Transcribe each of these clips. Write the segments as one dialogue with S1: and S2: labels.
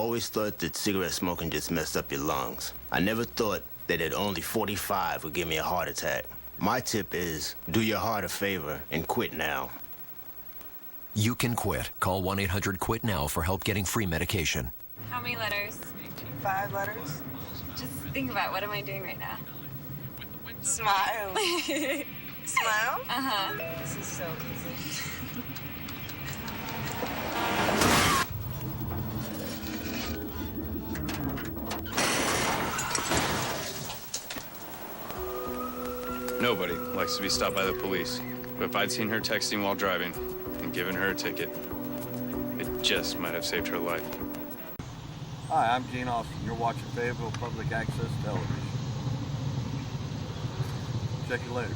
S1: always thought that cigarette smoking just messed up your lungs. I never thought that at only 45 would give me a heart attack. My tip is, do your heart a favor and quit now.
S2: You can quit. Call 1-800-QUIT-NOW for help getting free medication.
S3: How many letters?
S4: 5 letters.
S3: Just think about, what am I doing right now?
S4: Smile. Smile?
S3: Uh-huh.
S4: This is so easy.
S5: Nobody likes to be stopped by the police. But if I'd seen her texting while driving and given her a ticket, it just might have saved her life.
S6: Hi, I'm Gene Austin. You're watching Fayetteville Public Access Television. Check you later.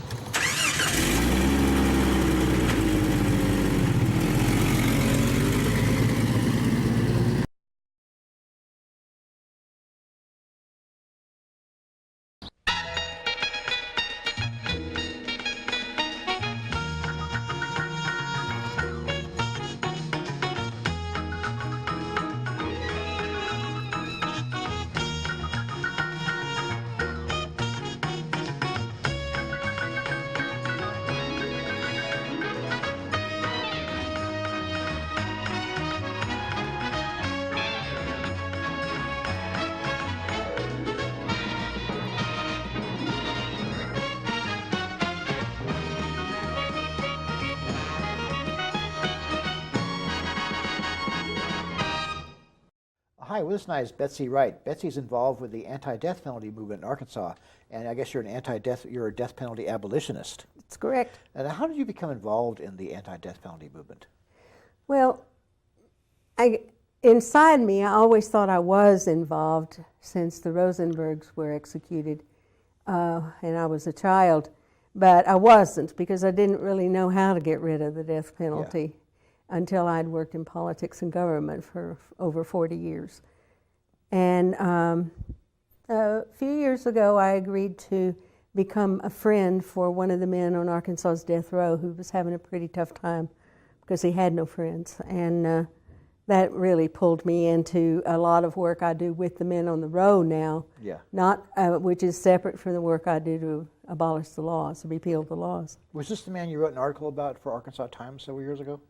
S7: Hi, with us tonight is Betsey Wright. Betsey's involved with the anti-death penalty movement in Arkansas, and I guess you're a death penalty abolitionist.
S8: That's correct.
S7: And how did you become involved in the anti-death penalty movement?
S8: Well, inside me, I always thought I was involved since the Rosenbergs were executed, and I was a child. But I wasn't, because I didn't really know how to get rid of the death penalty. Yeah. Until I'd worked in politics and government for over 40 years. And a few years ago, I agreed to become a friend for one of the men on Arkansas's death row who was having a pretty tough time because he had no friends. And that really pulled me into a lot of work I do with the men on the row now, not which is separate from the work I do to abolish the laws, to repeal the laws.
S7: Was this the man you wrote an article about for Arkansas Times several years ago?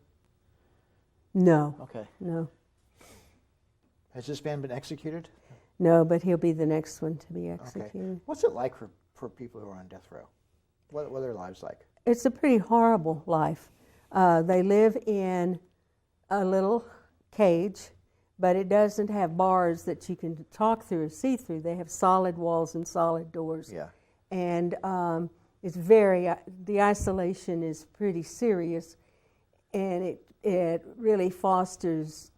S8: No.
S7: Okay.
S8: No.
S7: Has this man been executed?
S8: No, but he'll be the next one to be executed.
S7: Okay. What's it like for people who are on death row? What are their lives like?
S8: It's a pretty horrible life. They live in a little cage, but it doesn't have bars that you can talk through or see through. They have solid walls and solid doors.
S7: Yeah.
S8: And it's the isolation is pretty serious, and it really fosters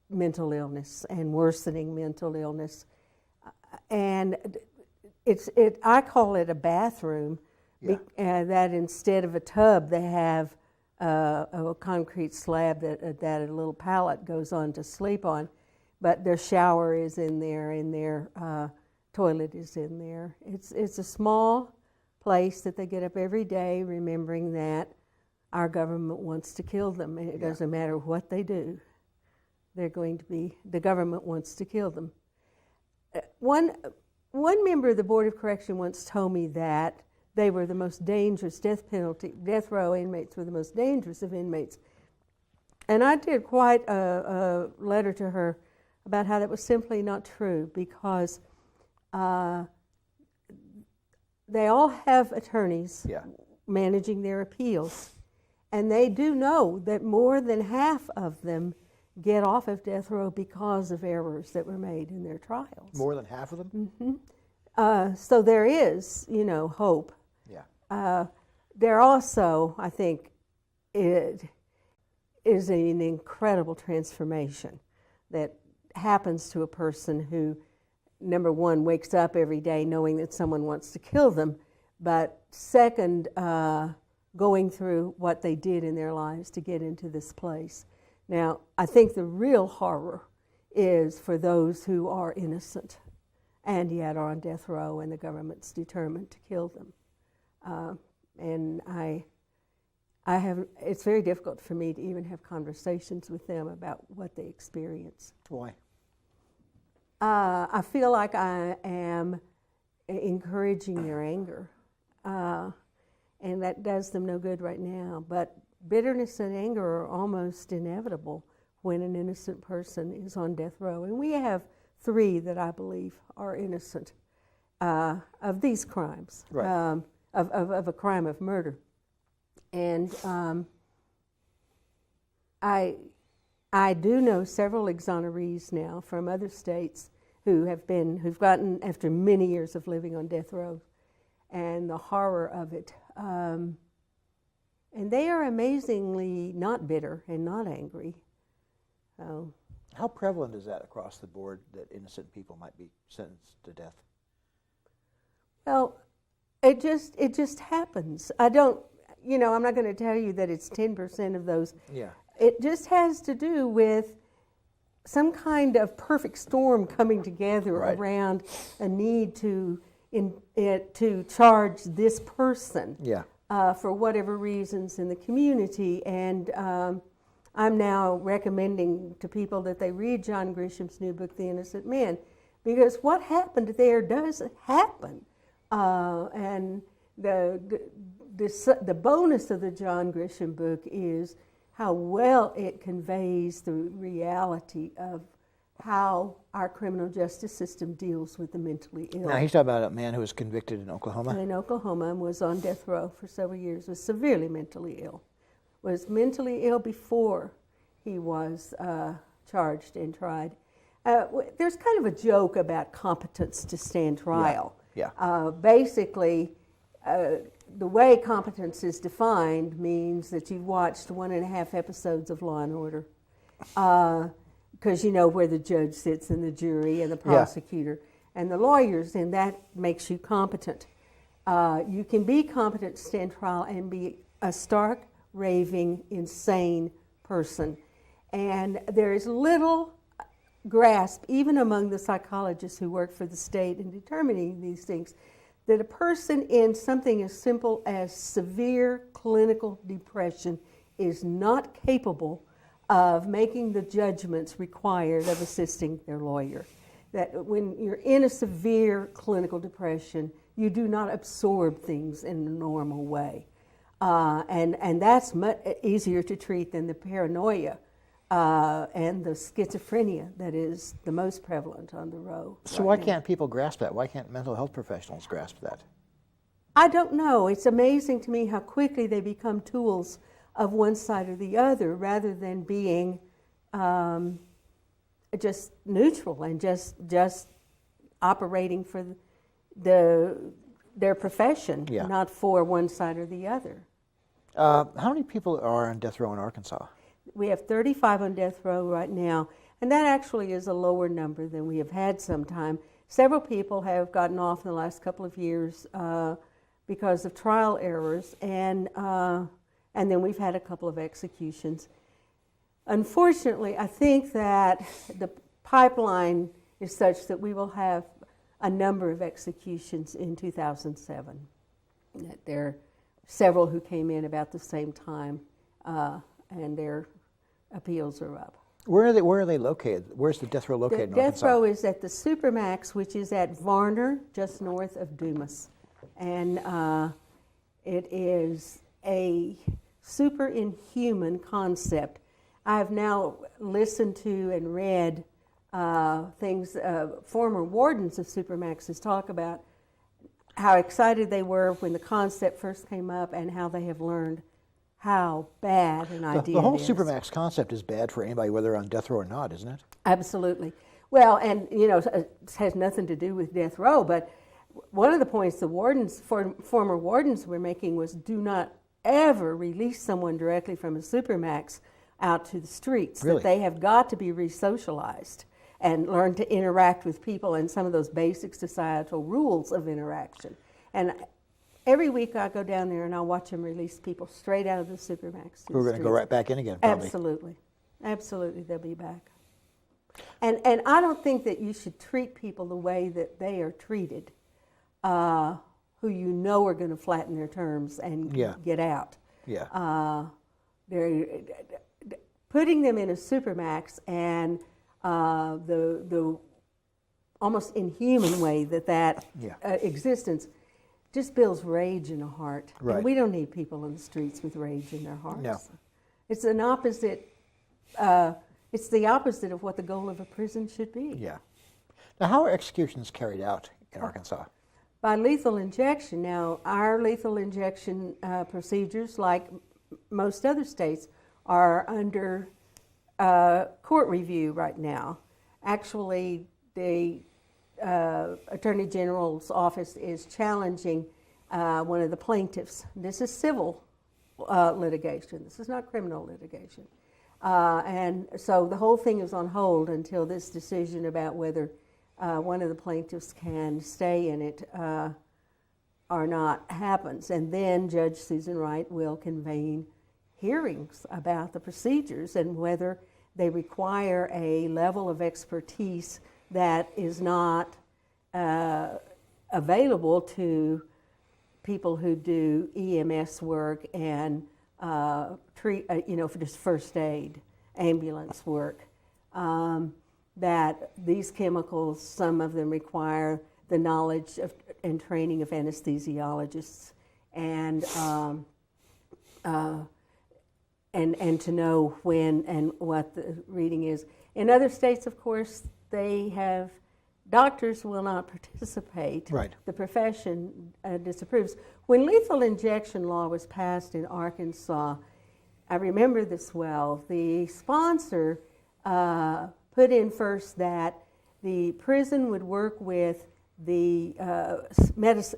S8: mental illness and worsening mental illness. And I call it a bathroom, that instead of a tub, they have a concrete slab that a little pallet goes on to sleep on, but their shower is in there and their toilet is in there. It's a small place that they get up every day remembering that our government wants to kill them, and it doesn't matter what they do. The government wants to kill them. One member of the Board of Correction once told me that they were the most dangerous death row inmates were the most dangerous of inmates. And I did quite a letter to her about how that was simply not true, because they all have attorneys managing their appeals. And they do know that more than half of them get off of death row because of errors that were made in their trials.
S7: More than half of them?
S8: Mm-hmm. So there is, hope.
S7: Yeah.
S8: There also, I think, it is an incredible transformation that happens to a person who, number one, wakes up every day knowing that someone wants to kill them, but second, going through what they did in their lives to get into this place. Now, I think the real horror is for those who are innocent and yet are on death row and the government's determined to kill them. And it's very difficult for me to even have conversations with them about what they experience.
S7: Why?
S8: I feel like I am encouraging their anger, and that does them no good right now. But bitterness and anger are almost inevitable when an innocent person is on death row. And we have 3 that I believe are innocent of these crimes,
S7: Right.
S8: Of a crime of murder. And I do know several exonerees now from other states who've gotten, after many years of living on death row, and the horror of it. And they are amazingly not bitter and not angry.
S7: How prevalent is that across the board, that innocent people might be sentenced to death?
S8: Well, it just happens. I don't, I'm not going to tell you that it's 10% of those.
S7: Yeah.
S8: It just has to do with some kind of perfect storm coming together
S7: Right.
S8: around a need to charge this person.
S7: Yeah.
S8: For whatever reasons in the community. And I'm now recommending to people that they read John Grisham's new book, The Innocent Men, because what happened there does happen. And the bonus of the John Grisham book is how well it conveys the reality of how our criminal justice system deals with the mentally ill.
S7: Now, he's talking about a man who was convicted in Oklahoma.
S8: In Oklahoma, and was on death row for several years, was severely mentally ill. Was mentally ill before he was charged and tried. There's kind of a joke about competence to stand trial.
S7: Yeah.
S8: Basically, the way competence is defined means that you've watched 1.5 episodes of Law and Order, because you know where the judge sits and the jury and the prosecutor and the lawyers, and that makes you competent. You can be competent to stand trial and be a stark, raving, insane person. And there is little grasp, even among the psychologists who work for the state in determining these things, that a person in something as simple as severe clinical depression is not capable of making the judgments required of assisting their lawyer. That when you're in a severe clinical depression, you do not absorb things in a normal way. And that's much easier to treat than the paranoia and the schizophrenia that is the most prevalent on the row.
S7: So why can't people grasp that? Why can't mental health professionals grasp that?
S8: I don't know. It's amazing to me how quickly they become tools of one side or the other, rather than being just neutral and just operating for their profession, not for one side or the other.
S7: How many people are on death row in Arkansas?
S8: We have 35 on death row right now, and that actually is a lower number than we have had sometime. Several people have gotten off in the last couple of years because of trial errors, and then we've had a couple of executions. Unfortunately, I think that the pipeline is such that we will have a number of executions in 2007. That there are several who came in about the same time, and their appeals are up.
S7: Where are they located? Where's the death row located in
S8: The
S7: Arkansas?
S8: death row is at the Supermax, which is at Varner, just north of Dumas. And it is a super inhuman concept. I have now listened to and read things former wardens of Supermaxes talk about how excited they were when the concept first came up and how they have learned how bad an idea
S7: The whole
S8: it is.
S7: Supermax concept is bad for anybody, whether on death row or not, isn't it?
S8: Absolutely. Well, and it has nothing to do with death row, but one of the points the former wardens were making was do not ever release someone directly from a Supermax out to the streets.
S7: Really?
S8: That they have got to be re-socialized and learn to interact with people and some of those basic societal rules of interaction. And every week I go down there and I watch them release people straight out of the Supermax.
S7: We're going to go right back in again, probably.
S8: Absolutely. Absolutely, they'll be back. And I don't think that you should treat people the way that they are treated, who you know are going to flatten their terms and get out.
S7: Yeah.
S8: They're putting them in a Supermax, and the almost inhuman way that
S7: Yeah.
S8: existence just builds rage in a heart.
S7: Right.
S8: And we don't need people in the streets with rage in their hearts.
S7: No.
S8: It's an opposite. It's the opposite of what the goal of a prison should be.
S7: Yeah. Now, how are executions carried out in Arkansas?
S8: By lethal injection. Now, our lethal injection procedures, like most other states, are under court review right now. Actually, the Attorney General's office is challenging one of the plaintiffs. This is civil litigation. This is not criminal litigation. And so the whole thing is on hold until this decision about whether one of the plaintiffs can stay in it or not happens. And then Judge Susan Wright will convene hearings about the procedures and whether they require a level of expertise that is not available to people who do EMS work and for just first aid, ambulance work. That these chemicals, some of them require the knowledge of and training of anesthesiologists, and to know when and what the reading is. In other states, of course, they have doctors will not participate.
S7: Right.
S8: The profession disapproves. When lethal injection law was passed in Arkansas, I remember this well. The sponsor put in first that the prison would work with the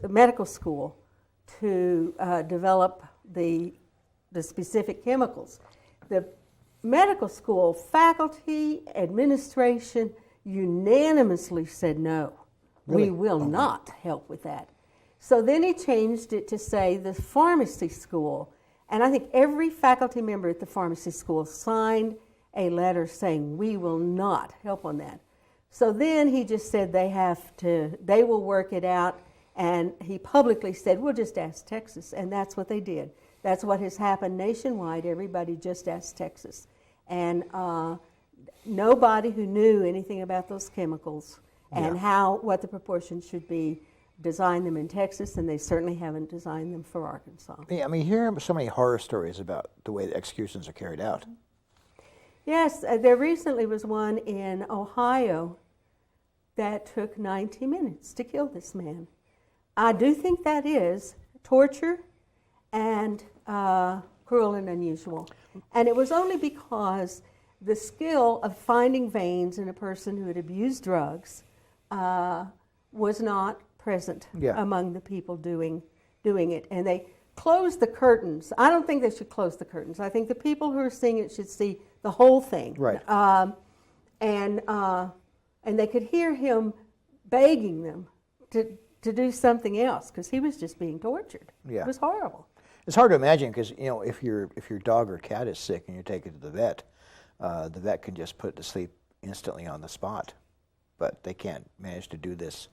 S8: medical school to develop the specific chemicals. The medical school faculty, administration unanimously said no.
S7: Really?
S8: We will not help with that. So then he changed it to say the pharmacy school. And I think every faculty member at the pharmacy school signed a letter saying we will not help on that. So then he just said they will work it out, and he publicly said, we'll just ask Texas, and that's what they did. That's what has happened nationwide. Everybody just asked Texas. And nobody who knew anything about those chemicals and what the proportions should be designed them in Texas, and they certainly haven't designed them for Arkansas.
S7: Yeah, I mean, you hear so many horror stories about the way the executions are carried out.
S8: Yes, there recently was one in Ohio that took 90 minutes to kill this man. I do think that is torture and cruel and unusual. And it was only because the skill of finding veins in a person who had abused drugs was not present among the people doing it. And they closed the curtains. I don't think they should close the curtains. I think the people who are seeing it should see the whole thing.
S7: Right.
S8: And they could hear him begging them to do something else because he was just being tortured.
S7: Yeah.
S8: It was horrible.
S7: It's hard to imagine because, you know, if your dog or cat is sick and you take it to the vet can just put it to sleep instantly on the spot. But they can't manage to do this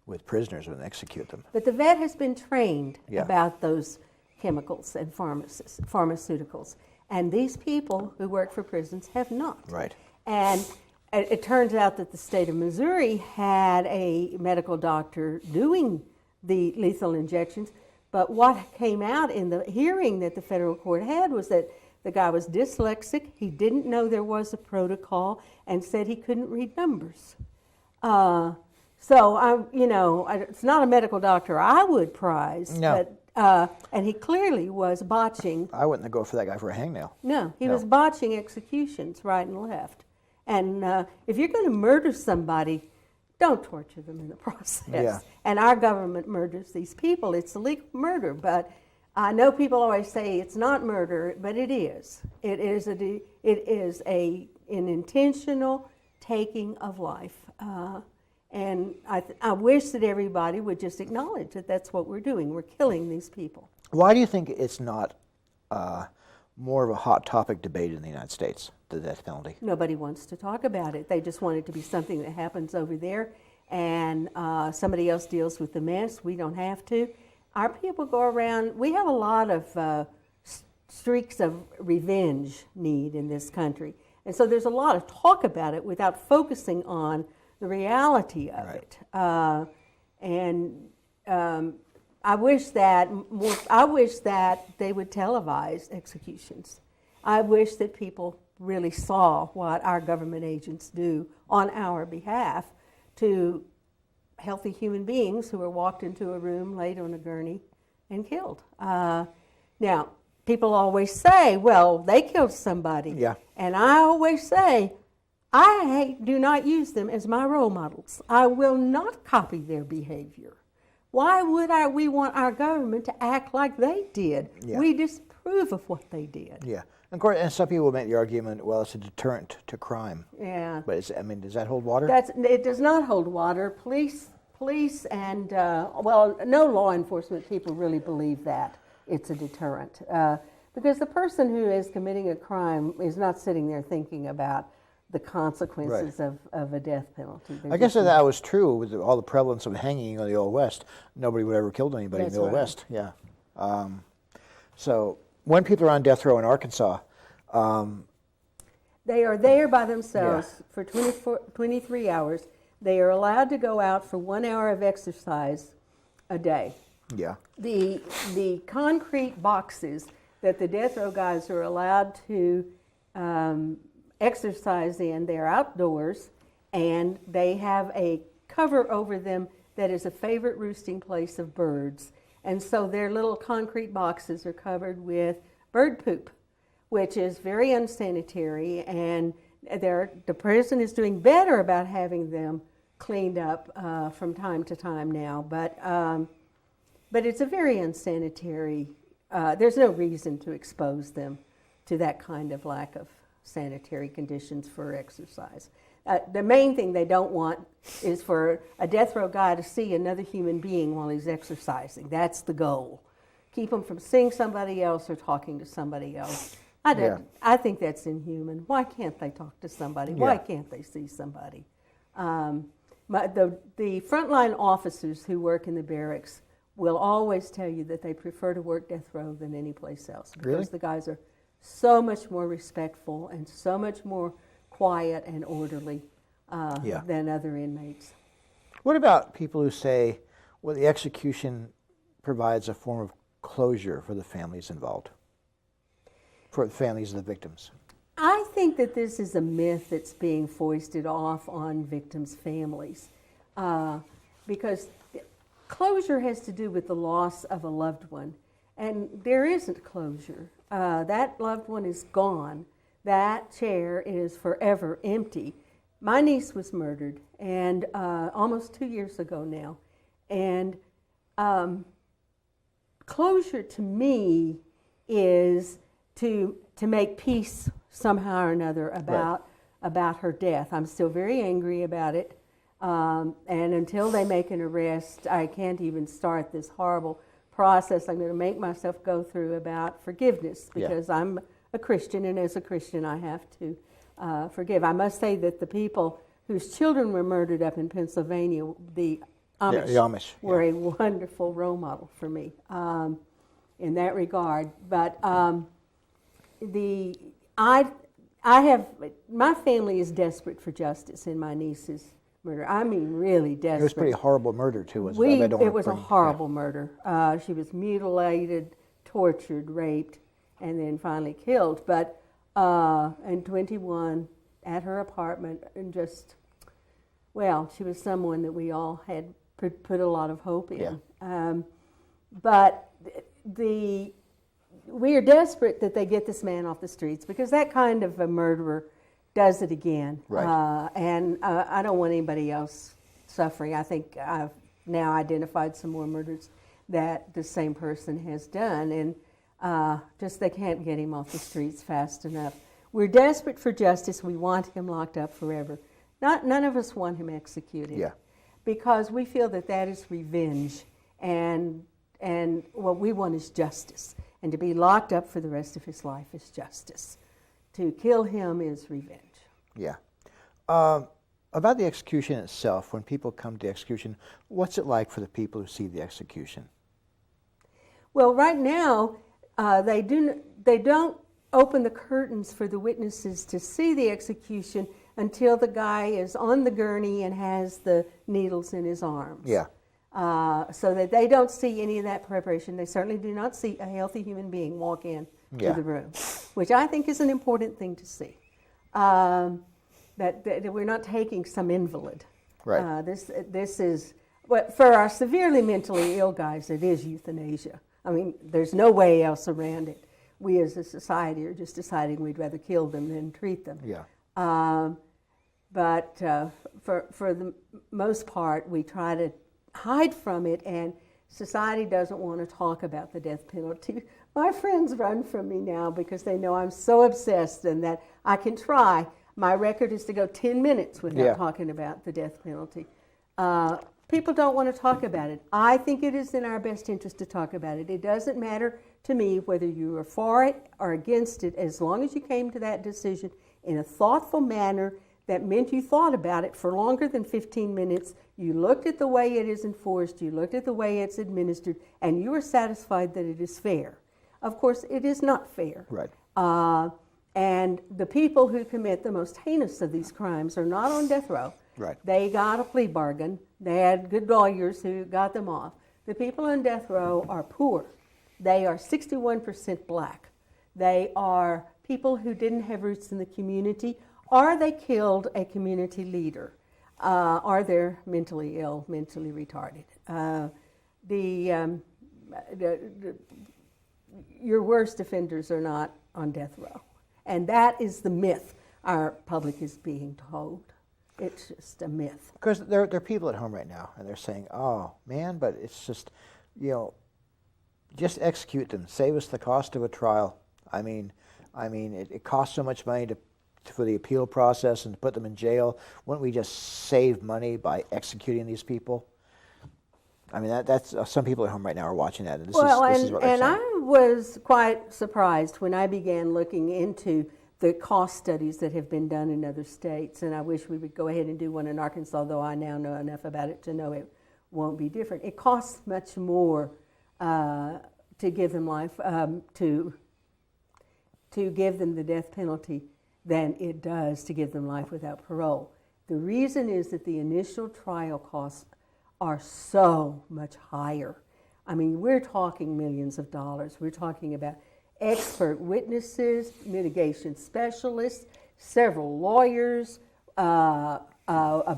S7: with prisoners when they execute them.
S8: But the vet has been trained about those chemicals and pharmaceuticals. And these people who work for prisons have not.
S7: Right.
S8: And it turns out that the state of Missouri had a medical doctor doing the lethal injections, but what came out in the hearing that the federal court had was that the guy was dyslexic, he didn't know there was a protocol, and said he couldn't read numbers. So, it's not a medical doctor I would prize, but and he clearly was botching.
S7: I wouldn't go for that guy for a hangnail.
S8: No, he was botching executions right and left. And if you're going to murder somebody, don't torture them in the process.
S7: Yeah. And
S8: our government murders these people. It's illegal murder, but I know people always say it's not murder, but it is. It is an intentional taking of life. And I wish that everybody would just acknowledge that that's what we're doing. We're killing these people.
S7: Why do you think it's not more of a hot topic debate in the United States, the death penalty?
S8: Nobody wants to talk about it. They just want it to be something that happens over there, and somebody else deals with the mess. We don't have to. Our people go around. We have a lot of streaks of revenge need in this country. And so there's a lot of talk about it without focusing on the reality of it. I wish that they would televise executions. I wish that people really saw what our government agents do on our behalf to healthy human beings who are walked into a room, laid on a gurney, and killed. Now, people always say, well, they killed somebody.
S7: Yeah.
S8: And I always say, I do not use them as my role models. I will not copy their behavior. Why would we want our government to act like they did?
S7: Yeah.
S8: We disapprove of what they did.
S7: Yeah. And of course, and some people make the argument, well, it's a deterrent to crime.
S8: Yeah.
S7: But does that hold water?
S8: It does not hold water. Police and, no law enforcement people really believe that it's a deterrent. Because the person who is committing a crime is not sitting there thinking about the consequences of a death penalty.
S7: I guess if that was true with all the prevalence of hanging in the Old West, nobody would ever killed anybody in the Old West. Yeah. So when people are on death row in Arkansas,
S8: they are there by themselves for 23 hours. They are allowed to go out for 1 hour of exercise a day.
S7: Yeah.
S8: The concrete boxes that the death row guys are allowed to exercise in, they're outdoors, and they have a cover over them that is a favorite roosting place of birds. And so their little concrete boxes are covered with bird poop, which is very unsanitary, and the prison is doing better about having them cleaned up from time to time now, but it's a very unsanitary, there's no reason to expose them to that kind of lack of sanitary conditions for exercise. The main thing they don't want is for a death row guy to see another human being while he's exercising. That's the goal. Keep him from seeing somebody else or talking to somebody else. I think that's inhuman. Why can't they talk to somebody?
S7: Yeah.
S8: Why can't they see somebody? The frontline officers who work in the barracks will always tell you that they prefer to work death row than any place else, because
S7: Really?
S8: the guys are so much more respectful and so much more quiet and orderly than other inmates.
S7: What about people who say, well, the execution provides a form of closure for the families involved, for the families of the victims?
S8: I think that this is a myth that's being foisted off on victims' families, because closure has to do with the loss of a loved one, and there isn't closure. That loved one is gone. That chair is forever empty. My niece was murdered, and almost 2 years ago now, and closure to me is to make peace somehow or another about her death. I'm still very angry about it, and until they make an arrest, I can't even start this horrible process I'm going to make myself go through about forgiveness, because I'm a Christian, and as a Christian I have to forgive. I must say that the people whose children were murdered up in Pennsylvania, the Amish, were a wonderful role model for me in that regard. But my family is desperate for justice in my niece's murder. I mean, really desperate.
S7: It was a pretty horrible murder, too. It
S8: was a horrible murder. She was mutilated, tortured, raped, and then finally killed. But in 21, at her apartment, and just, well, she was someone that we all had put a lot of hope in.
S7: Yeah.
S8: But we are desperate that they get this man off the streets, because that kind of a murderer does it again.
S7: Right.
S8: And I don't want anybody else suffering. I think I've now identified some more murders that the same person has done, and just they can't get him off the streets fast enough. We're desperate for justice. We want him locked up forever. None of us want him executed.
S7: Yeah.
S8: Because we feel that is revenge, and what we want is justice. And to be locked up for the rest of his life is justice. To kill him is revenge.
S7: Yeah. About the execution itself, when people come to execution, what's it like for the people who see the execution?
S8: Well, right now, they don't open the curtains for the witnesses to see the execution until the guy is on the gurney and has the needles in his arms.
S7: Yeah.
S8: So that they don't see any of that preparation. They certainly do not see a healthy human being walk in to the room, which I think is an important thing to see. That we're not taking some invalid.
S7: Right.
S8: This is, well, for our severely mentally ill guys, it is euthanasia. I mean, there's no way else around it. We as a society are just deciding we'd rather kill them than treat them.
S7: Yeah.
S8: But for the most part, we try to hide from it, and society doesn't want to talk about the death penalty. My friends run from me now because they know I'm so obsessed and that I can try. My record is to go 10 minutes without talking about the death penalty. People don't want to talk about it. I think it is in our best interest to talk about it. It doesn't matter to me whether you are for it or against it, as long as you came to that decision in a thoughtful manner that meant you thought about it for longer than 15 minutes. You looked at the way it is enforced, you looked at the way it's administered, and you are satisfied that it is fair. Of course, it is not fair.
S7: Right.
S8: And the people who commit the most heinous of these crimes are not on death row.
S7: Right.
S8: They got a plea bargain. They had good lawyers who got them off. The people on death row are poor. They are 61% black. They are people who didn't have roots in the community, or they killed a community leader, or they're mentally ill, mentally retarded. Your worst offenders are not on death row. And that is the myth our public is being told. It's just a myth.
S7: Because there are people at home right now, and they're saying, oh, man, but it's just, just execute them. Save us the cost of a trial. I mean, it costs so much money for the appeal process and to put them in jail. Wouldn't we just save money by executing these people? I mean, that's some people at home right now are watching that. And this is what they're saying.
S8: I was quite surprised when I began looking into the cost studies that have been done in other states, and I wish we would go ahead and do one in Arkansas, though I now know enough about it to know it won't be different. It costs much more to give them life, to give them the death penalty than it does to give them life without parole. The reason is that the initial trial costs are so much higher. I mean, we're talking millions of dollars. We're talking about expert witnesses, mitigation specialists, several lawyers, a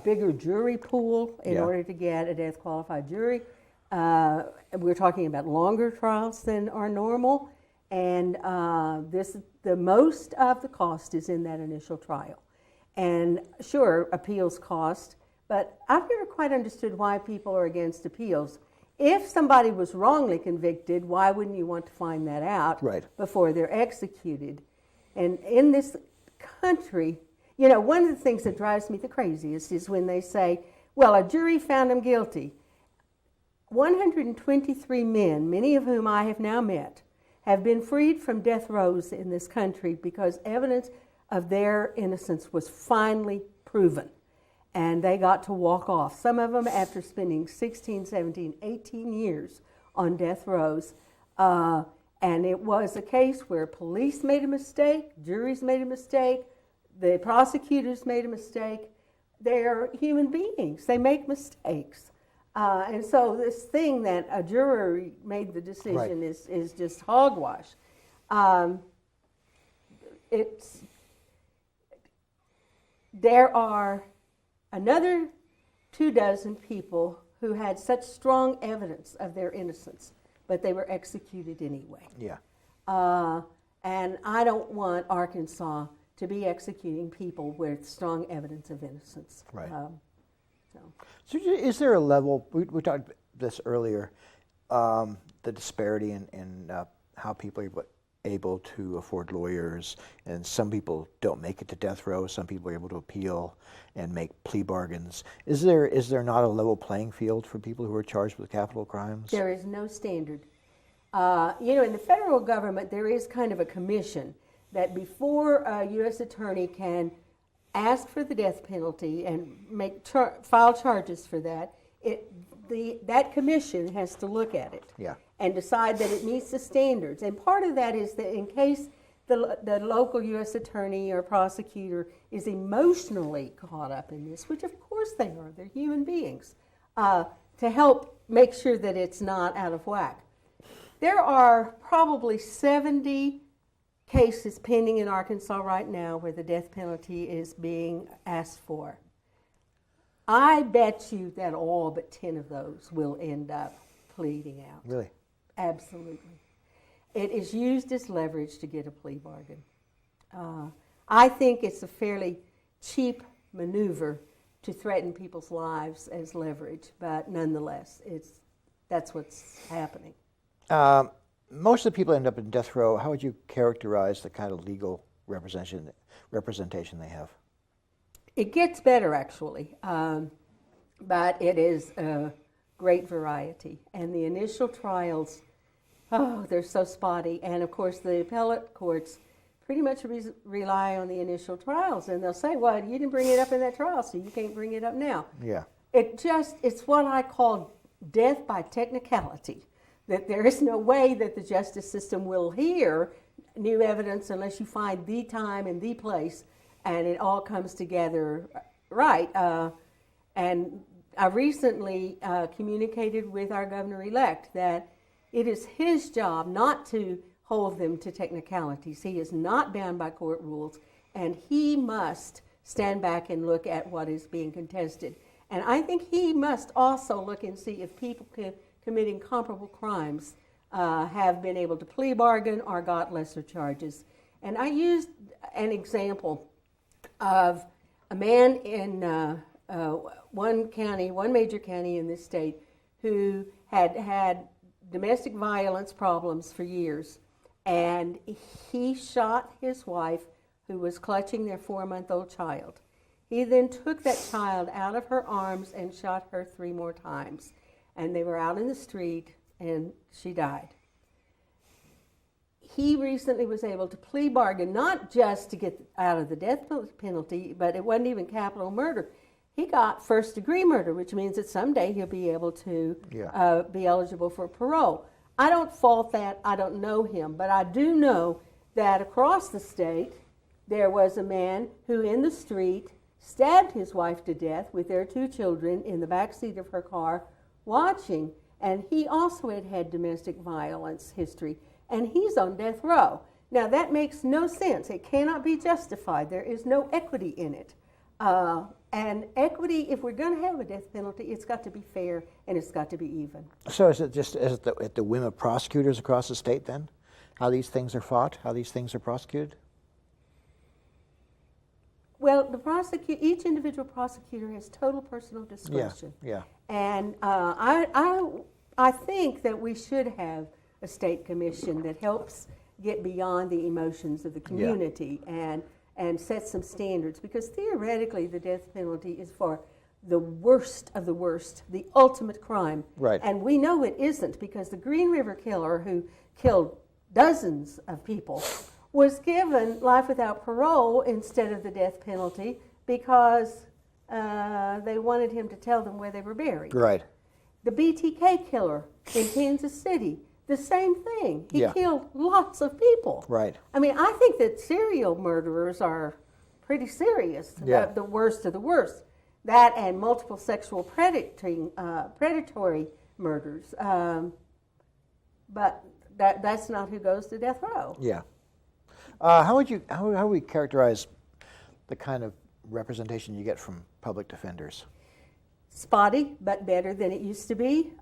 S8: bigger jury pool in order to get a death qualified jury. We're talking about longer trials than are normal, and the most of the cost is in that initial trial. And sure, appeals cost, but I've never quite understood why people are against appeals. If somebody was wrongly convicted, why wouldn't you want to find that out before they're executed? And in this country, one of the things that drives me the craziest is when they say, well, a jury found him guilty. 123 men, many of whom I have now met, have been freed from death rows in this country because evidence of their innocence was finally proven. And they got to walk off. Some of them after spending 16, 17, 18 years on death rows. And it was a case where police made a mistake, juries made a mistake, the prosecutors made a mistake. They're human beings. They make mistakes. And so this thing that a jury made the decision is just hogwash. There are another 24 people who had such strong evidence of their innocence, but they were executed anyway.
S7: Yeah.
S8: And I don't want Arkansas to be executing people with strong evidence of innocence.
S7: Right. So is there a level, we talked about this earlier, the disparity in how people are able to afford lawyers, and some people don't make it to death row, some people are able to appeal and make plea bargains. Is there not a level playing field for people who are charged with capital crimes?
S8: There is no standard. In the federal government, there is kind of a commission that before a U.S. attorney can ask for the death penalty and file charges for that, that commission has to look at it and decide that it meets the standards. And part of that is that in case the local U.S. attorney or prosecutor is emotionally caught up in this, which of course they are, they're human beings, to help make sure that it's not out of whack. There are probably 70 cases pending in Arkansas right now where the death penalty is being asked for. I bet you that all but 10 of those will end up pleading out.
S7: Really?
S8: Absolutely. It is used as leverage to get a plea bargain. I think it's a fairly cheap maneuver to threaten people's lives as leverage, but nonetheless, that's what's happening.
S7: Most of the people end up in death row. How would you characterize the kind of legal representation they have?
S8: It gets better, actually, but it is a great variety. And the initial trials, they're so spotty. And, of course, the appellate courts pretty much rely on the initial trials. And they'll say, well, you didn't bring it up in that trial, so you can't bring it up now.
S7: Yeah.
S8: It's what I call death by technicality, that there is no way that the justice system will hear new evidence unless you find the time and the place, and it all comes together right. And I recently communicated with our governor-elect that it is his job not to hold them to technicalities. He is not bound by court rules, and he must stand back and look at what is being contested. And I think he must also look and see if people committing comparable crimes have been able to plea bargain or got lesser charges. And I used an example of a man in one major county in this state who had domestic violence problems for years. And he shot his wife, who was clutching their 4-month-old child. He then took that child out of her arms and shot her 3 more times. And they were out in the street, and she died. He recently was able to plea bargain, not just to get out of the death penalty, but it wasn't even capital murder. He got first-degree murder, which means that someday he'll be able to be eligible for parole. I don't fault that. I don't know him. But I do know that across the state, there was a man who in the street stabbed his wife to death with their 2 children in the back seat of her car watching. And he also had domestic violence history. And he's on death row. Now, that makes no sense. It cannot be justified. There is no equity in it. And equity, if we're going to have a death penalty, it's got to be fair and it's got to be even.
S7: So is it at the whim of prosecutors across the state then? How these things are fought, how these things are prosecuted?
S8: Well, each individual prosecutor has total personal discretion.
S7: Yeah.
S8: And I think that we should have a state commission that helps get beyond the emotions of the community and set some standards, because theoretically the death penalty is for the worst of the worst, the ultimate crime.
S7: Right.
S8: And we know it isn't, because the Green River killer who killed dozens of people was given life without parole instead of the death penalty because they wanted him to tell them where they were buried.
S7: Right.
S8: The BTK killer in Kansas City, the same thing. He killed lots of people.
S7: Right.
S8: I mean, I think that serial murderers are pretty serious, the worst of the worst. That and multiple sexual predatory murders. But that's not who goes to death row.
S7: Yeah. How would we characterize the kind of representation you get from public defenders?
S8: Spotty, but better than it used to be.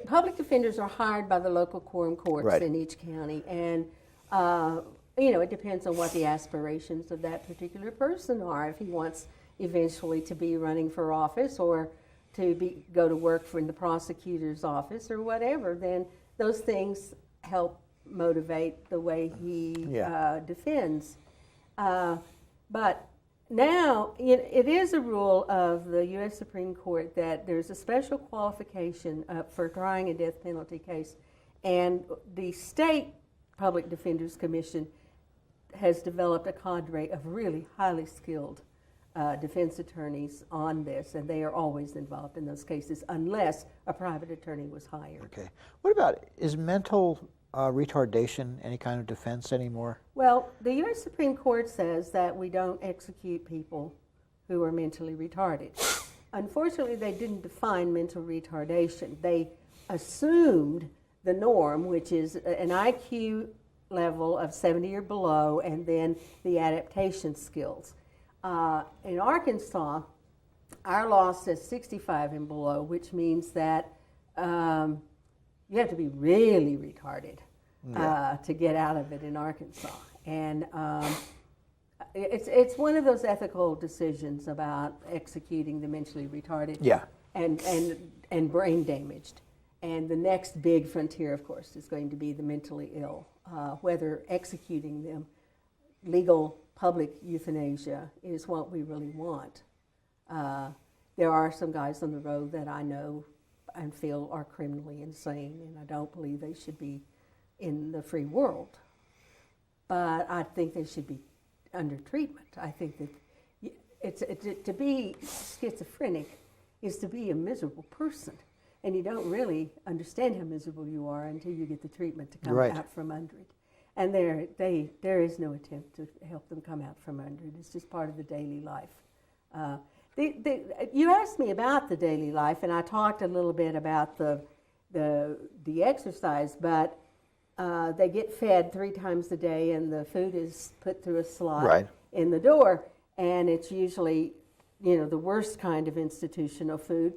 S8: Public defenders are hired by the local quorum courts in each county, and it depends on what the aspirations of that particular person are. If he wants eventually to be running for office or to go to work in the prosecutor's office or whatever, then those things help motivate the way he defends. But now, it is a rule of the U.S. Supreme Court that there's a special qualification for trying a death penalty case, and the State Public Defenders Commission has developed a cadre of really highly skilled defense attorneys on this, and they are always involved in those cases unless a private attorney was hired.
S7: Okay. What about, is mental retardation any kind of defense anymore?
S8: Well, the U.S. Supreme Court says that we don't execute people who are mentally retarded. Unfortunately, they didn't define mental retardation. They assumed the norm, which is an IQ level of 70 or below, and then the adaptation skills. In Arkansas, our law says 65 and below, which means that you have to be really retarded to get out of it in Arkansas. And it's one of those ethical decisions about executing the mentally retarded and brain damaged. And the next big frontier, of course, is going to be the mentally ill, whether executing them, legal public euthanasia is what we really want. There are some guys on the road that I know and feel are criminally insane, and I don't believe they should be in the free world. But I think they should be under treatment. I think that to be schizophrenic is to be a miserable person, and you don't really understand how miserable you are until you get the treatment to come out from under it. And there is no attempt to help them come out from under it. It's just part of the daily life. You asked me about the daily life, and I talked a little bit about the exercise, but they get fed 3 times a day, and the food is put through a slot in the door, and it's usually, the worst kind of institutional food,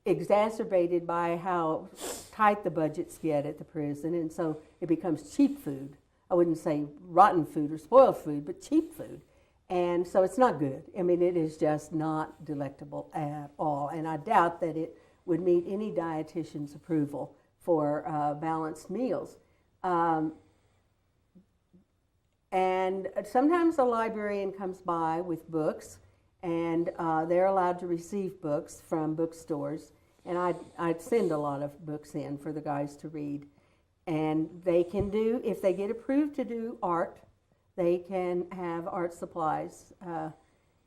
S8: exacerbated by how tight the budgets get at the prison, and so it becomes cheap food. I wouldn't say rotten food or spoiled food, but cheap food. And so it's not good. I mean, it is just not delectable at all, and I doubt that it would meet any dietitian's approval for balanced meals. And sometimes a librarian comes by with books, and they're allowed to receive books from bookstores. And I'd send a lot of books in for the guys to read. And they can do, if they get approved to do art, they can have art supplies.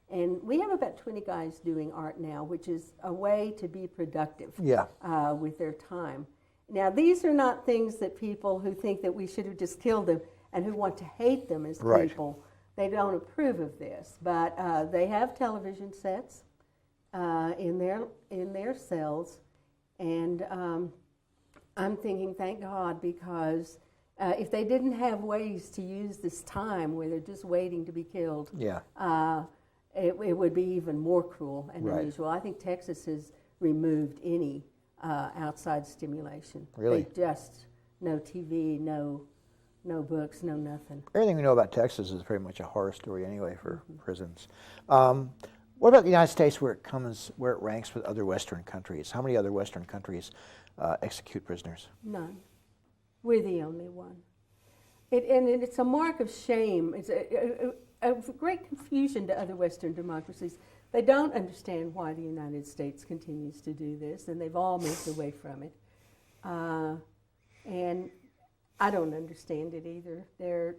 S8: And we have about 20 guys doing art now, which is a way to be productive with their time. Now, these are not things that people who think that we should have just killed them and who want to hate them as people, they don't approve of this. But they have television sets in their cells, and I'm thinking, thank God, because if they didn't have ways to use this time where they're just waiting to be killed, it would be even more cruel and unusual. I think Texas has removed any outside stimulation.
S7: Really?
S8: They just, no TV, no books, no nothing.
S7: Everything we know about Texas is pretty much a horror story anyway for prisons. What about the United States, where it ranks with other Western countries? How many other Western countries execute prisoners?
S8: None. We're the only one. And it's a mark of shame. It's a great confusion to other Western democracies. They don't understand why the United States continues to do this, and they've all moved away from it. And I don't understand it either. There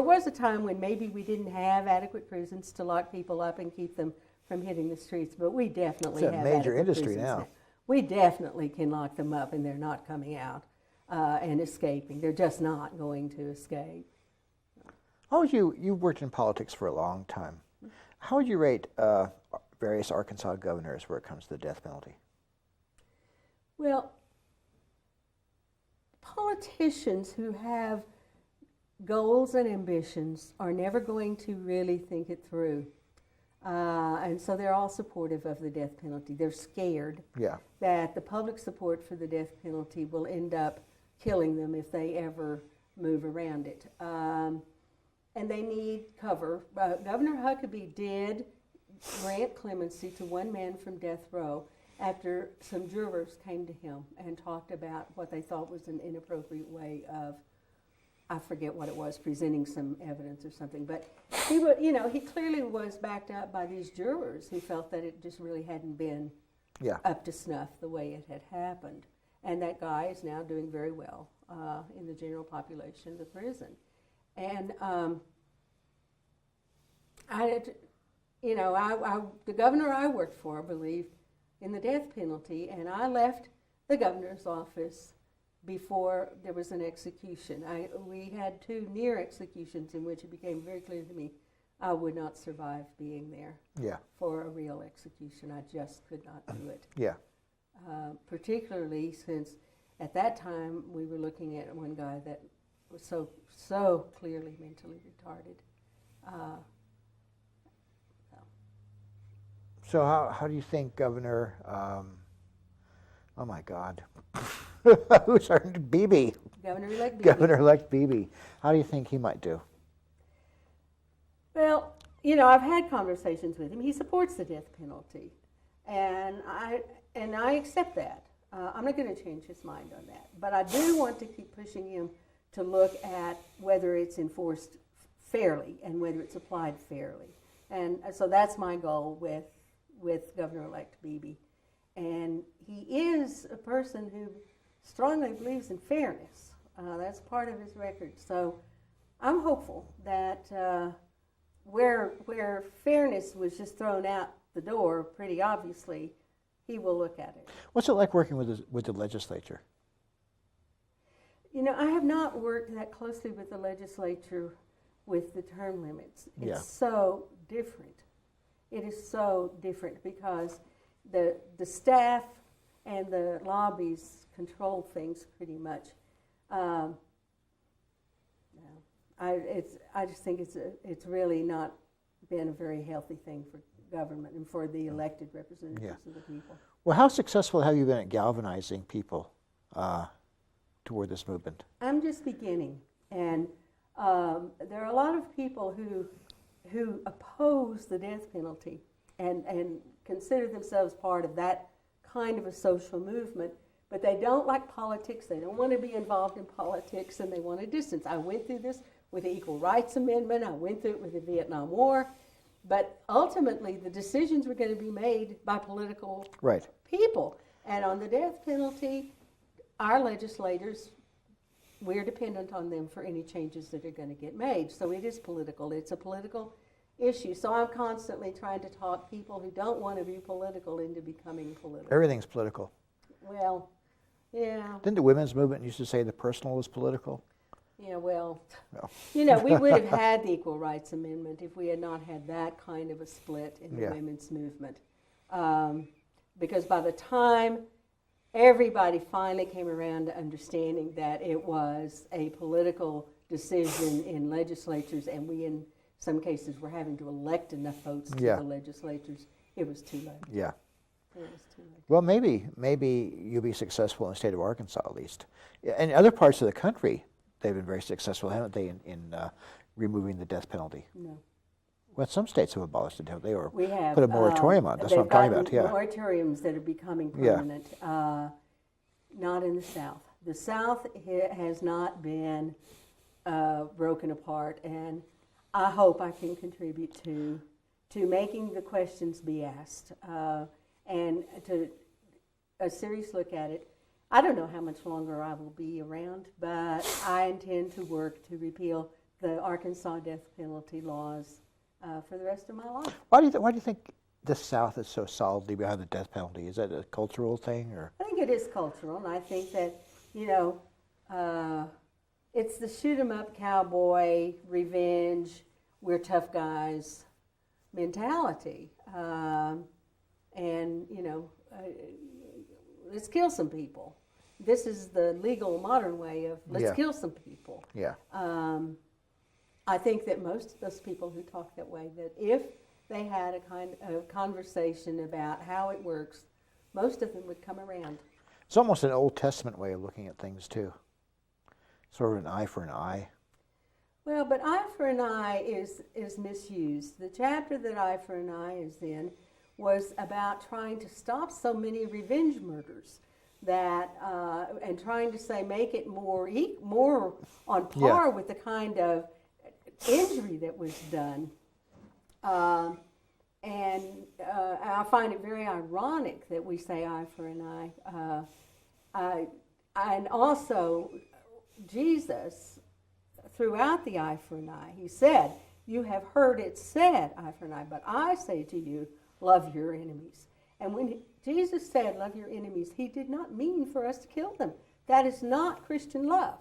S8: was a time when maybe we didn't have adequate prisons to lock people up and keep them from hitting the streets, but we definitely have
S7: adequate prisons. It's a major industry
S8: now. We definitely can lock them up, and they're not coming out and escaping. They're just not going to escape.
S7: How would you've worked in politics for a long time. How would you rate various Arkansas governors where it comes to the death penalty?
S8: Well, politicians who have goals and ambitions are never going to really think it through. And so they're all supportive of the death penalty. They're scared that the public support for the death penalty will end up killing them if they ever move around it. And they need cover. Governor Huckabee did grant clemency to one man from death row after some jurors came to him and talked about what they thought was an inappropriate way of, I forget what it was, presenting some evidence or something. But he clearly was backed up by these jurors who felt that it just really hadn't been up to snuff the way it had happened. And that guy is now doing very well in the general population of the prison. And you know, the governor I worked for believed in the death penalty, and I left the governor's office before there was an execution. We had 2 near executions in which it became very clear to me I would not survive being there for a real execution. I just could not do it.
S7: Yeah.
S8: Particularly since at that time we were looking at one guy that was so clearly mentally retarded.
S7: So how do you think Governor, oh my God, who's our Beebe?
S8: Governor-elect Beebe.
S7: Governor-elect Beebe. How do you think he might do?
S8: Well, you know, I've had conversations with him. He supports the death penalty, and I accept that. I'm not going to change his mind on that. But I do want to keep pushing him to look at whether it's enforced fairly and whether it's applied fairly. And so that's my goal with Governor-elect Beebe. And he is a person who strongly believes in fairness. That's part of his record. So I'm hopeful that where fairness was just thrown out the door pretty obviously, he will look at it.
S7: What's it like working with the legislature?
S8: You know, I have not worked that closely with the legislature with the term limits. It's so different. It is so different because the staff and the lobbies control things pretty much. I just think it's really not been a very healthy thing for government and for the elected representatives of the people.
S7: Well, how successful have you been at galvanizing people toward this movement?
S8: I'm just beginning, and there are a lot of people who oppose the death penalty and consider themselves part of that kind of a social movement, but they don't like politics, they don't want to be involved in politics, and they want a distance. I went through this with the Equal Rights Amendment, I went through it with the Vietnam War, but ultimately the decisions were going to be made by political people. And on the death penalty, our legislators, we're dependent on them for any changes that are going to get made. So it is political. It's a political issue. So I'm constantly trying to talk people who don't want to be political into becoming political.
S7: Everything's political.
S8: Well, yeah.
S7: Didn't the women's movement used to say the personal was political?
S8: Yeah, well, you know, we would have had the Equal Rights Amendment if we had not had that kind of a split in the women's movement. Because by the time everybody finally came around to understanding that it was a political decision in legislatures, and we in some cases were having to elect enough votes to the legislatures, it was too late.
S7: Yeah.
S8: It was too late.
S7: Well, maybe you'll be successful in the state of Arkansas at least. In other parts of the country, they've been very successful, haven't they, in removing the death penalty? No. Well, some states have abolished it, haven't they? Or
S8: we have
S7: put a moratorium on it. That's what I'm talking about. Yeah.
S8: Moratoriums that are becoming permanent. Not in the South. The South has not been broken apart, and I hope I can contribute to making the questions be asked and to a serious look at it. I don't know how much longer I will be around, but I intend to work to repeal the Arkansas death penalty laws for the rest of my life.
S7: Why do you think the South is so solidly behind the death penalty? Is that a cultural thing, or?
S8: I think it is cultural, and I think that, you know, it's the shoot 'em up cowboy revenge, we're tough guys mentality, and you know, let's kill some people. This is the legal modern way of let's kill some people.
S7: Yeah.
S8: I think that most of those people who talk that way, that if they had a kind of conversation about how it works, most of them would come around.
S7: It's almost an Old Testament way of looking at things too. Sort of an eye for an eye.
S8: Well, but eye for an eye is misused. The chapter that eye for an eye is in was about trying to stop so many revenge murders that and trying to say make it more on par with the kind of injury that was done. And I find it very ironic that we say eye for an eye. And also, Jesus, throughout the eye for an eye, he said, You have heard it said, eye for an eye, but I say to you, love your enemies. And when Jesus said, love your enemies, he did not mean for us to kill them. That is not Christian love.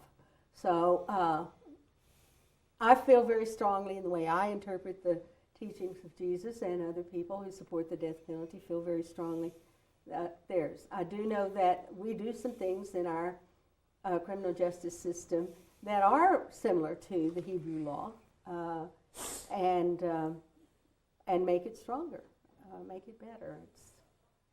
S8: So I feel very strongly in the way I interpret the teachings of Jesus, and other people who support the death penalty feel very strongly theirs. I do know that we do some things in our criminal justice system that are similar to the Hebrew law, and make it stronger, make it better.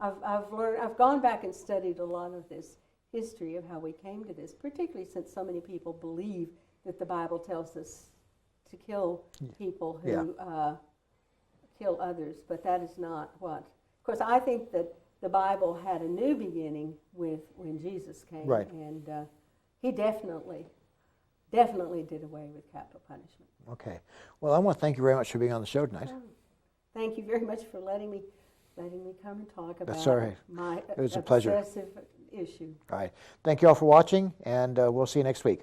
S8: I've gone back and studied a lot of this history of how we came to this, particularly since so many people believe that the Bible tells us to kill people who kill others, but that is not what. Of course, I think that the Bible had a new beginning with when Jesus came,
S7: right.
S8: And he definitely did away with capital punishment.
S7: Okay. Well, I want to thank you very much for being on the show tonight.
S8: Thank you very much for letting me come and talk about
S7: That's all right.
S8: my
S7: It was a pleasure.
S8: obsessive issue.
S7: All right. Thank you all for watching, and we'll see you next week.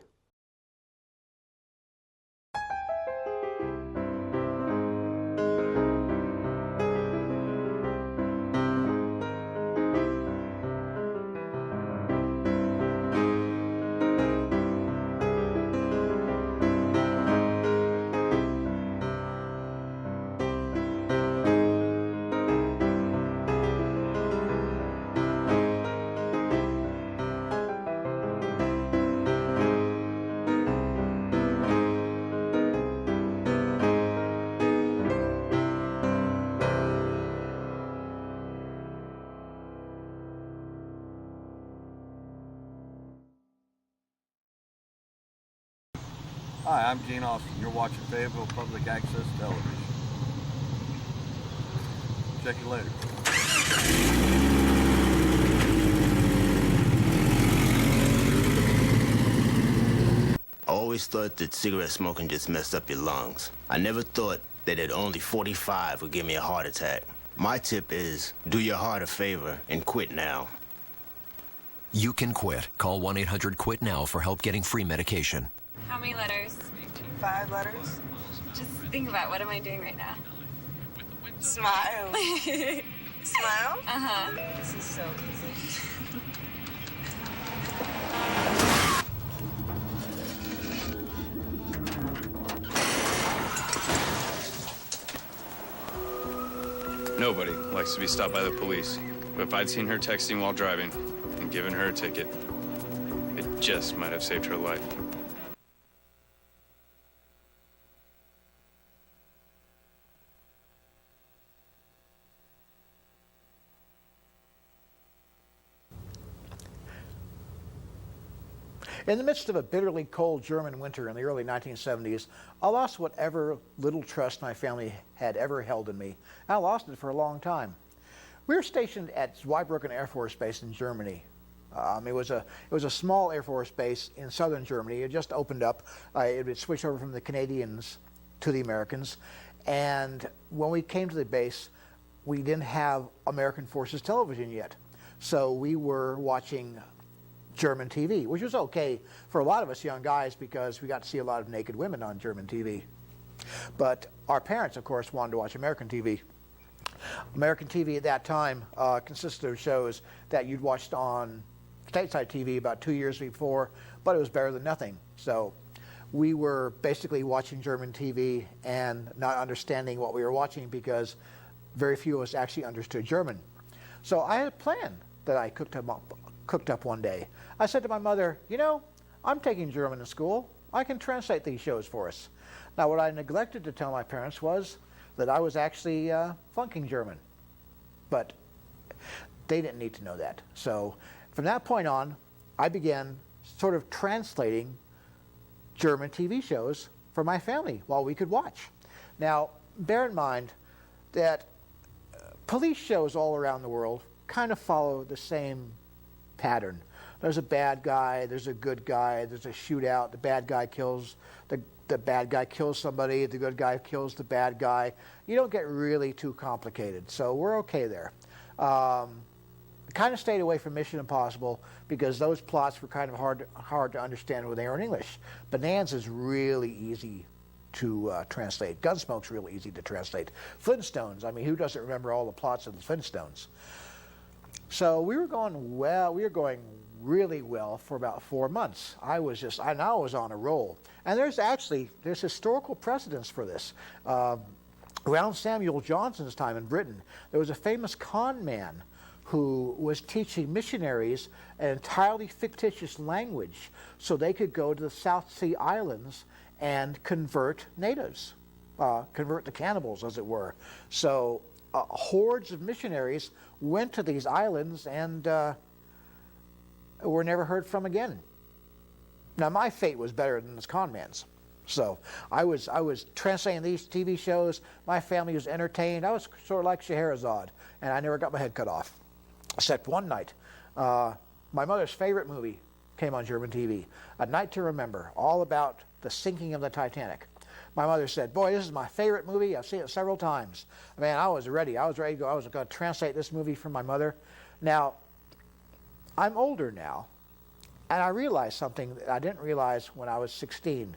S6: Hi, I'm Gene Austin. You're watching Fayetteville Public Access Television. Check you later.
S1: I always thought that cigarette smoking just messed up your lungs. I never thought that at only 45 would give me a heart attack. My tip is, do your heart a favor and quit now.
S2: You can quit. Call 1-800-QUIT now for help getting free medication.
S3: How many letters?
S4: 5 letters.
S3: Just think about what am I doing right now?
S4: Smile. Smile?
S3: Uh-huh.
S4: This is so easy.
S5: Nobody likes to be stopped by the police. But if I'd seen her texting while driving and given her a ticket, it just might have saved her life.
S7: In the midst of a bitterly cold German winter in the early 1970s, I lost whatever little trust my family had ever held in me. I lost it for a long time. We were stationed at Zweibrücken Air Force Base in Germany. It was a small Air Force base in southern Germany. It just opened up. It would switch over from the Canadians to the Americans. And when we came to the base, we didn't have American Forces television yet. So we were watching German TV, which was okay for a lot of us young guys because we got to see a lot of naked women on German TV. But our parents, of course, wanted to watch American TV. American TV at that time consisted of shows that you'd watched on stateside TV about 2 years before, but it was better than nothing. So we were basically watching German TV and not understanding what we were watching because very few of us actually understood German. So I had a plan that I cooked up one day. I said to my mother, you know, I'm taking German in school. I can translate these shows for us. Now, what I neglected to tell my parents was that I was actually flunking German. But they didn't need to know that. So from that point on, I began sort of translating German TV shows for my family while we could watch. Now, bear in mind that police shows all around the world kind of follow the same pattern. There's a bad guy, there's a good guy, there's a shootout, the bad guy kills somebody, the good guy kills the bad guy. You don't get really too complicated, so we're okay there. Kind of stayed away from Mission Impossible because those plots were kind of hard to understand when they were in English. Bonanza is really easy to translate. Gunsmoke's real easy to translate. Flintstones, I mean, who doesn't remember all the plots of the Flintstones? So we were going well. We were going really well for about 4 months. I was on a roll. And there's historical precedence for this. Around Samuel Johnson's time in Britain, there was a famous con man who was teaching missionaries an entirely fictitious language so they could go to the South Sea Islands and convert natives, convert the cannibals, as it were. So hordes of missionaries went to these islands and were never heard from again. Now, my fate was better than this con man's. So I was translating these TV shows. My family was entertained. I was sort of like Scheherazade, and I never got my head cut off. Except one night, my mother's favorite movie came on German TV, A Night to Remember, all about the sinking of the Titanic. My mother said, "Boy, this is my favorite movie. I've seen it several times." Man, I was ready. I was ready to go. I was going to translate this movie for my mother. Now, I'm older now, and I realized something that I didn't realize when I was 16.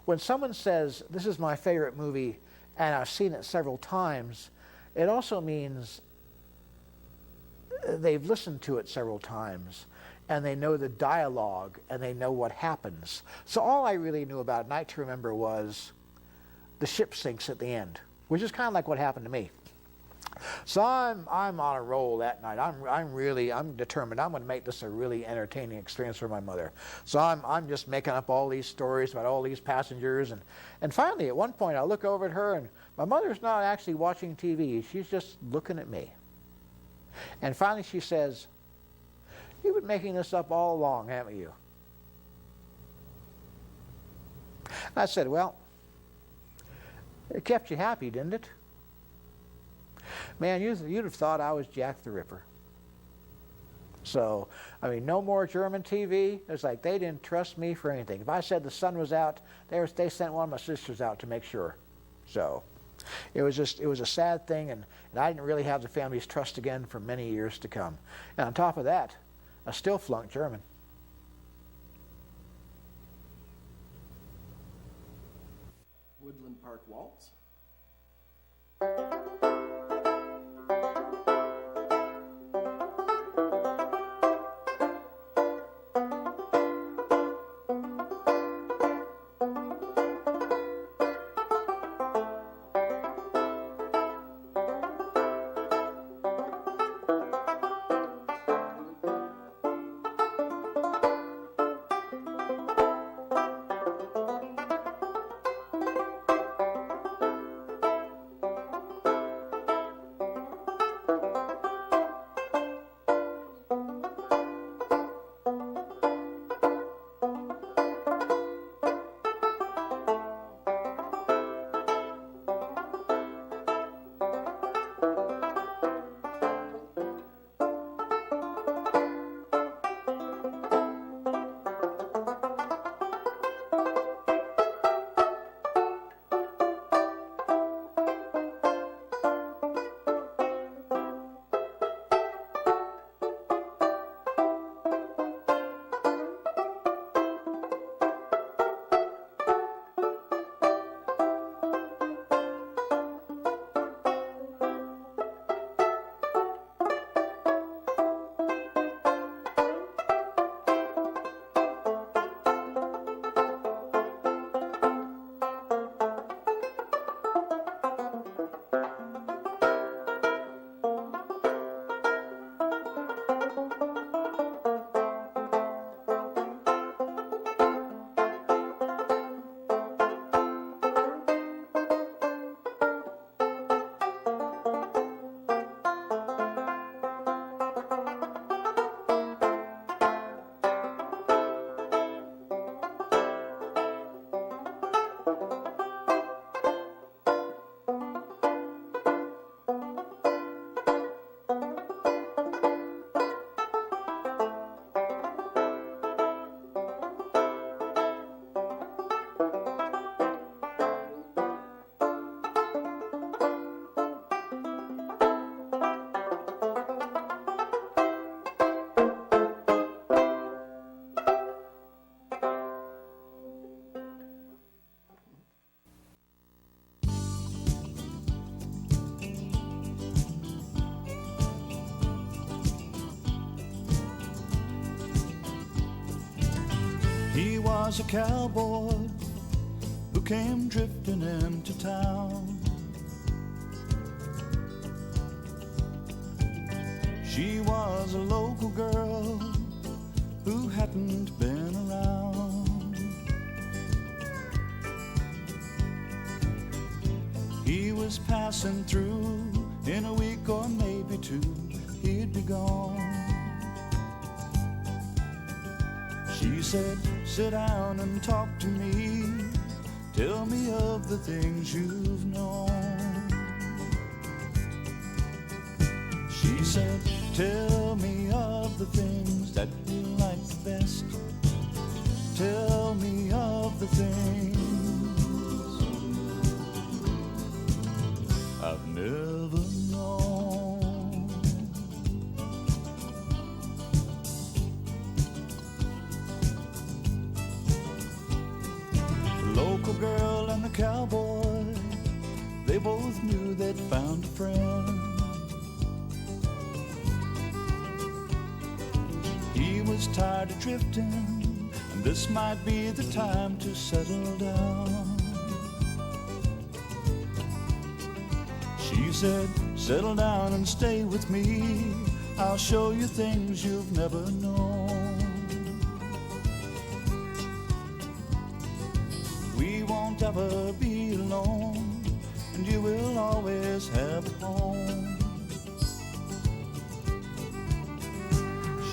S7: When someone says, "This is my favorite movie, and I've seen it several times," it also means they've listened to it several times, and they know the dialogue, and they know what happens. So all I really knew about Night to Remember was the ship sinks at the end, which is kind of like what happened to me. So I'm on a roll that night. I'm determined. I'm going to make this a really entertaining experience for my mother. So I'm just making up all these stories about all these passengers, and finally at one point I look over at her, and my mother's not actually watching TV. She's just looking at me. And finally she says, "You've been making this up all along, haven't you?" I said, "Well, it kept you happy, didn't it?" Man, you'd have thought I was Jack the Ripper. So, I mean, no more German TV. It's like they didn't trust me for anything. If I said the sun was out, they sent one of my sisters out to make sure. So, it was a sad thing, and I didn't really have the family's trust again for many years to come. And on top of that, I still flunked German.
S9: Woodland Park Waltz.
S10: was a cowboy who came drifting into town. She was a local girl who hadn't been around. He was passing through, in a week or maybe two, he'd be gone. She said, sit down and talk to me, tell me of the things you've known. She said, tell me of the things that you like the best. Tell me of the things I've never known. The local girl and the cowboy, they both knew they'd found a friend. He was tired of drifting, and this might be the time to settle down. She said, settle down and stay with me, I'll show you things you've never known. We won't ever be alone, and you will always have a home.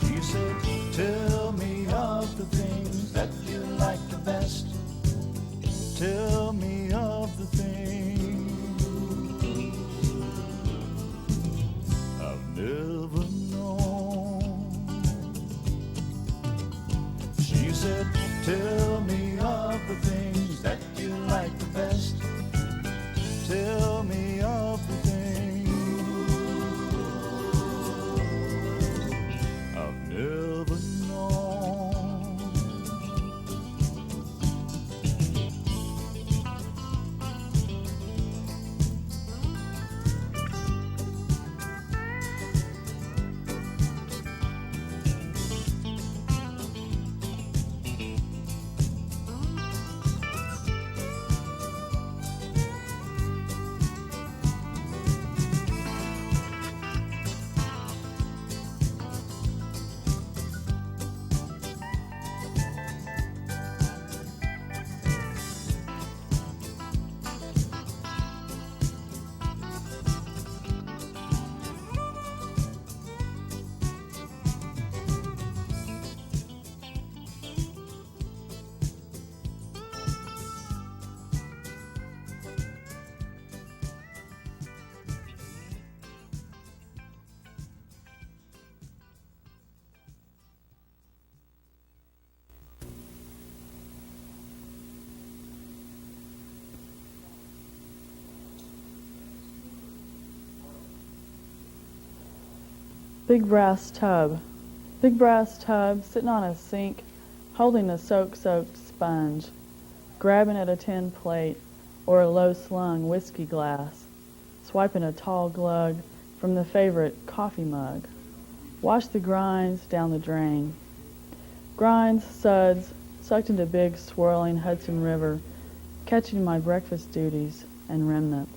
S10: She said, tell me of the things that you like the best. Tell me of the things I've never known. She said, tell me of the things that you like the best. Tell me of the things I've never known.
S11: Big brass tub. Big brass tub sitting on a sink, holding a soaked sponge, grabbing at a tin plate or a low-slung whiskey glass, swiping a tall glug from the favorite coffee mug. Wash the grinds down the drain. Grinds, suds, sucked into big swirling Hudson River, catching my breakfast duties and remnants.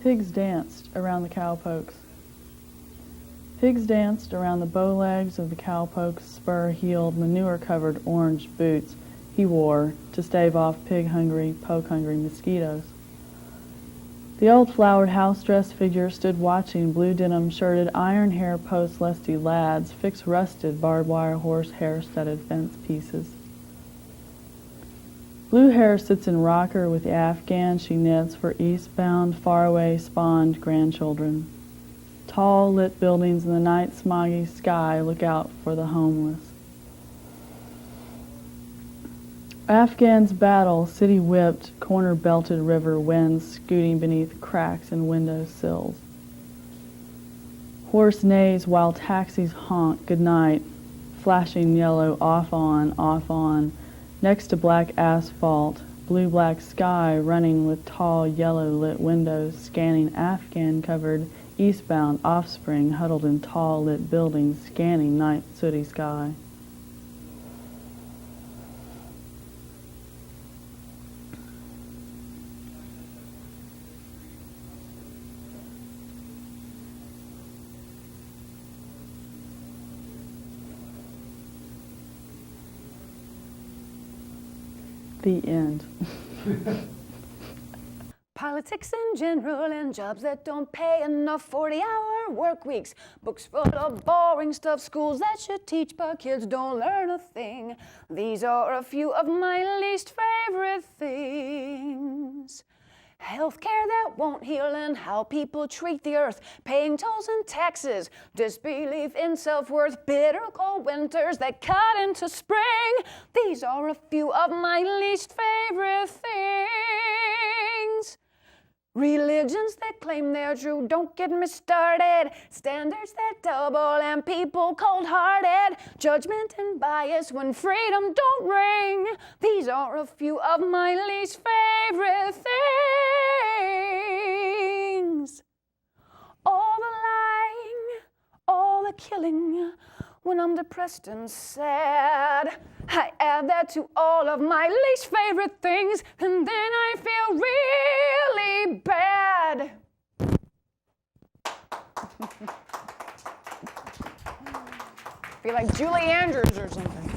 S11: Pigs danced around the cowpokes. Pigs danced around the bow legs of the cowpoke's spur-heeled, manure-covered orange boots he wore to stave off pig-hungry, poke-hungry mosquitoes. The old flowered house-dress figure stood watching blue denim-shirted, iron-hair post-lusty lads fix rusted barbed-wire horse-hair-studded fence pieces. Blue hair sits in rocker with the Afghan she knits for eastbound, faraway spawned grandchildren. Tall, lit buildings in the night smoggy sky look out for the homeless. Afghans battle city-whipped, corner-belted river winds scooting beneath cracks in window sills. Horse neighs while taxis honk goodnight, flashing yellow off on, next to black asphalt, blue-black sky running with tall yellow-lit windows, scanning Afghan-covered eastbound offspring huddled in tall lit buildings, scanning night sooty sky. The end.
S12: Politics in general and jobs that don't pay enough, 40-hour work weeks, books full of boring stuff, schools that should teach but kids don't learn a thing. These are a few of my least favorite things. Healthcare that won't heal and how people treat the earth, paying tolls and taxes, disbelief in self-worth, bitter cold winters that cut into spring. These are a few of my least favorite things. Religions that claim they're true, don't get me started. Standards that double and people cold-hearted. Judgment and bias when freedom don't ring. These are a few of my least favorite things. All the lying, all the killing. When I'm depressed and sad, I add that to all of my least favorite things, and then I feel really bad. Feel like Julie Andrews or something.